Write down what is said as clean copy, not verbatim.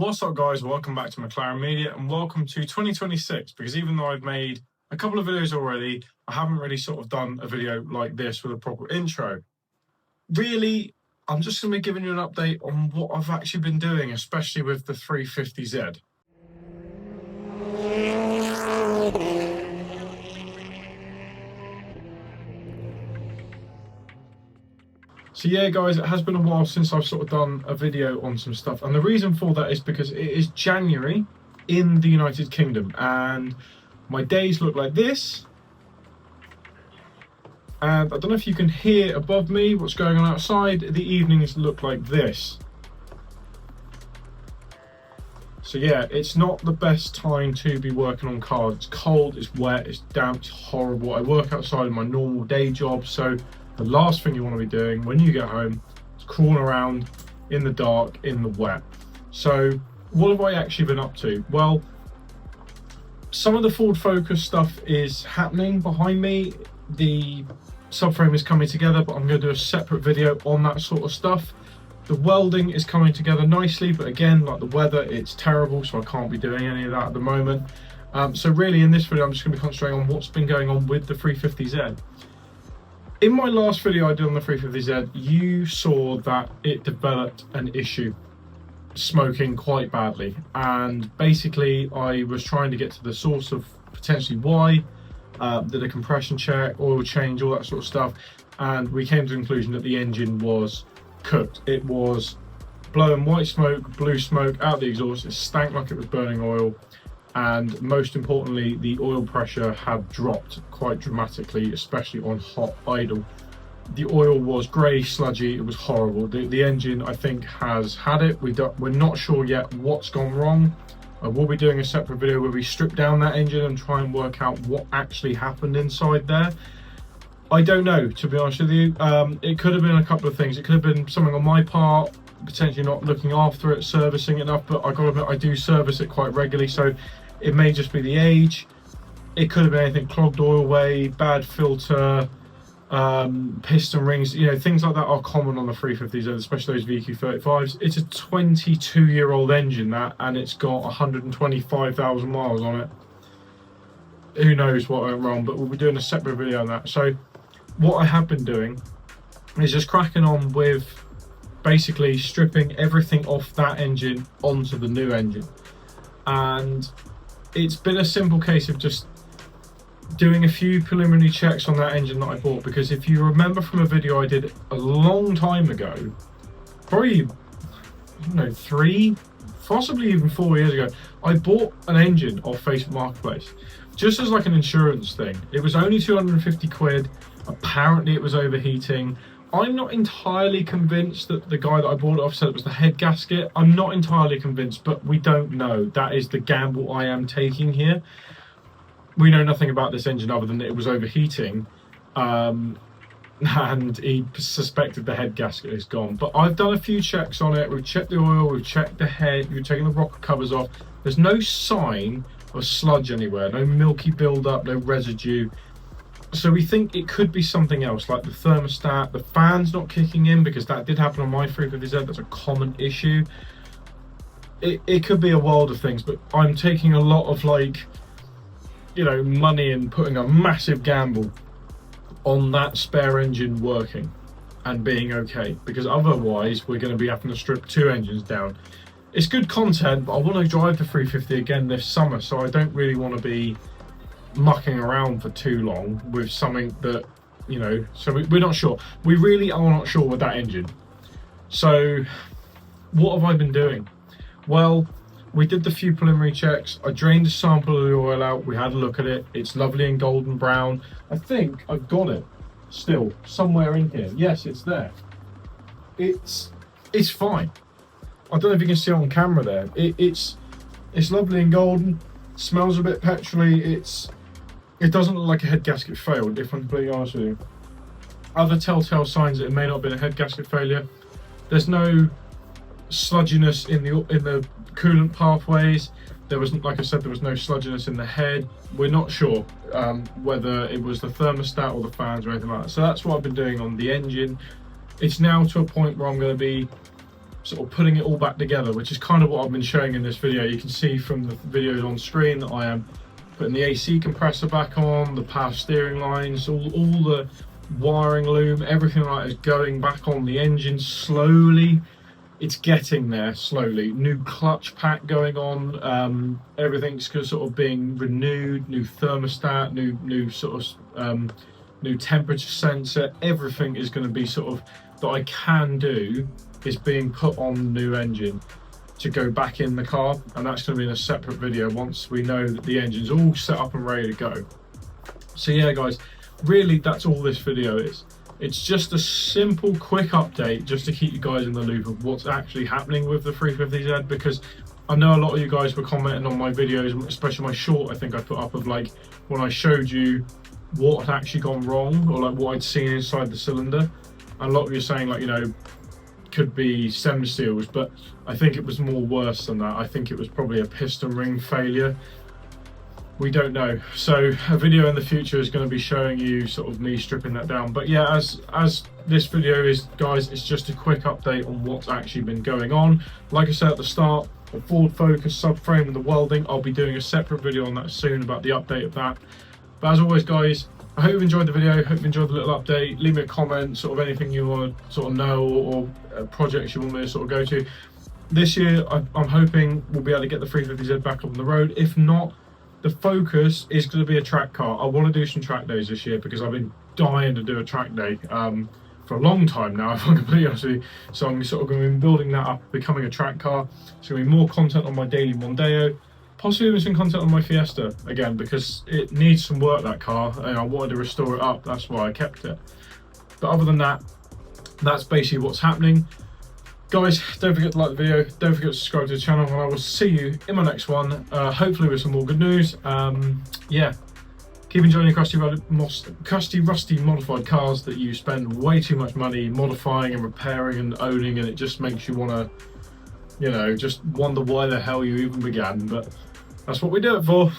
What's up, guys? Welcome back to McLaren Media and welcome to 2026, because even though I've made a couple of videos already, I haven't really sort of done a video like this with a proper intro. Really, I'm just going to be giving you an update on what I've actually been doing, especially with the 350Z. So yeah, guys, it has been a while since I've sort of done a video on some stuff, and the reason for that is because it is January in the United Kingdom and my days look like this. And I don't know if you can hear above me what's going on outside. The evenings look like this. So yeah, it's not the best time to be working on cars. It's cold, it's wet, it's damp, it's horrible. I work outside in my normal day job, so the last thing you want to be doing when you get home is crawling around in the dark, in the wet. So what have I actually been up to? Well, some of the Ford Focus stuff is happening behind me. The subframe is coming together, but I'm going to do a separate video on that sort of stuff. The welding is coming together nicely, but again, like the weather, it's terrible, so I can't be doing any of that at the moment. So really in this video, I'm just going to be concentrating on what's been going on with the 350Z. In my last video I did on the 350Z, you saw that it developed an issue, smoking quite badly, and basically I was trying to get to the source of potentially why. Did a compression check, oil change, all that sort of stuff, and we came to the conclusion that the engine was cooked. It was blowing white smoke, blue smoke out the exhaust. It stank like it was burning oil, and most importantly, the oil pressure had dropped quite dramatically, especially on hot idle. The oil was grey, sludgy, it was horrible. The engine, I think, has had it. We're not sure yet what's gone wrong. I will be doing a separate video where we strip down that engine and try and work out what actually happened inside there. I don't know, to be honest with you. It could have been a couple of things. It could have been something on my part, potentially not looking after it, servicing it enough, but I gotta admit, I do service it quite regularly, so it may just be the age. It could have been anything: clogged oil way, bad filter, piston rings, you know, things like that are common on the 350s, especially those VQ35s. It's a 22-year-old engine, that, and it's got 125,000 miles on it. Who knows what went wrong, but we'll be doing a separate video on that. So what I have been doing is just cracking on with basically stripping everything off that engine onto the new engine, and it's been a simple case of just doing a few preliminary checks on that engine that I bought, because if you remember from a video I did a long time ago, probably, I don't know, 3, possibly even 4 years ago, I bought an engine off Facebook Marketplace just as like an insurance thing. It was only 250 quid. Apparently it was overheating. I'm not entirely convinced that the guy that I bought it off said it was the head gasket. I'm not entirely convinced, but we don't know. That is the gamble I am taking here. We know nothing about this engine other than that it was overheating, and he suspected the head gasket is gone. But I've done a few checks on it. We've checked the oil, we've checked the head, we've taken the rocker covers off. There's no sign of sludge anywhere, no milky buildup, no residue. So we think it could be something else, like the thermostat, the fan's not kicking in, because that did happen on my 350Z. That's a common issue. It could be a world of things, but I'm taking a lot of, like, you know, money and putting a massive gamble on that spare engine working and being okay, because otherwise we're going to be having to strip 2 engines down. It's good content, but I want to drive the 350 again this summer, so I don't really want to be mucking around for too long with something that, you know, so we're not sure. We really are not sure with that engine. So what have I been doing? Well, we did the few preliminary checks. I drained a sample of the oil out. We had a look at it. It's lovely and golden brown. I think I've got it still somewhere in here. Yes, it's there. It's fine. I don't know if you can see it on camera there. It's lovely and golden. Smells a bit petrol-y. It doesn't look like a head gasket failed, if I'm completely honest with you. Other telltale signs that it may not have been a head gasket failure: there's no sludginess in the coolant pathways. There wasn't, like I said, there was no sludginess in the head. We're not sure whether it was the thermostat or the fans or anything like that. So that's what I've been doing on the engine. It's now to a point where I'm going to be sort of putting it all back together, which is kind of what I've been showing in this video. You can see from the videos on screen that I am putting the AC compressor back on, the power steering lines, all the wiring loom, everything like that is going back on the engine slowly. It's getting there slowly. New clutch pack going on, everything's sort of being renewed, new thermostat, new sort of new temperature sensor. Everything is going to be sort of that I can do is being put on the new engine to go back in the car, and that's going to be in a separate video once we know that the engine's all set up and ready to go. So yeah guys, really that's all this video is. It's just a simple quick update just to keep you guys in the loop of what's actually happening with the 350Z, because I know a lot of you guys were commenting on my videos, especially my short I think I put up of like when I showed you what had actually gone wrong, or like what I'd seen inside the cylinder. And a lot of you are saying like, you know, could be stem seals, but I think it was more worse than that. I think it was probably a piston ring failure. We don't know. So a video in the future is going to be showing you sort of me stripping that down. But yeah, as this video is, guys, it's just a quick update on what's actually been going on. Like I said at the start, the Ford Focus subframe and the welding, I'll be doing a separate video on that soon about the update of that. But as always guys, I hope you enjoyed the video, hope you enjoyed the little update. Leave me a comment, sort of anything you want to sort of know, or projects you want me to sort of go to. This year, I'm hoping we'll be able to get the 350Z back on the road. If not, the Focus is going to be a track car. I want to do some track days this year because I've been dying to do a track day for a long time now, if I'm completely honest with you. So I'm sort of going to be building that up, becoming a track car. It's going to be more content on my daily Mondeo. Possibly even some content on my Fiesta again, because it needs some work, that car, and I wanted to restore it up. That's why I kept it. But other than that, that's basically what's happening. Guys, don't forget to like the video, don't forget to subscribe to the channel, and I will see you in my next one, hopefully with some more good news. Yeah, keep enjoying your crusty, rusty modified cars that you spend way too much money modifying and repairing and owning, and it just makes you want to, you know, just wonder why the hell you even began. But that's what we do it for.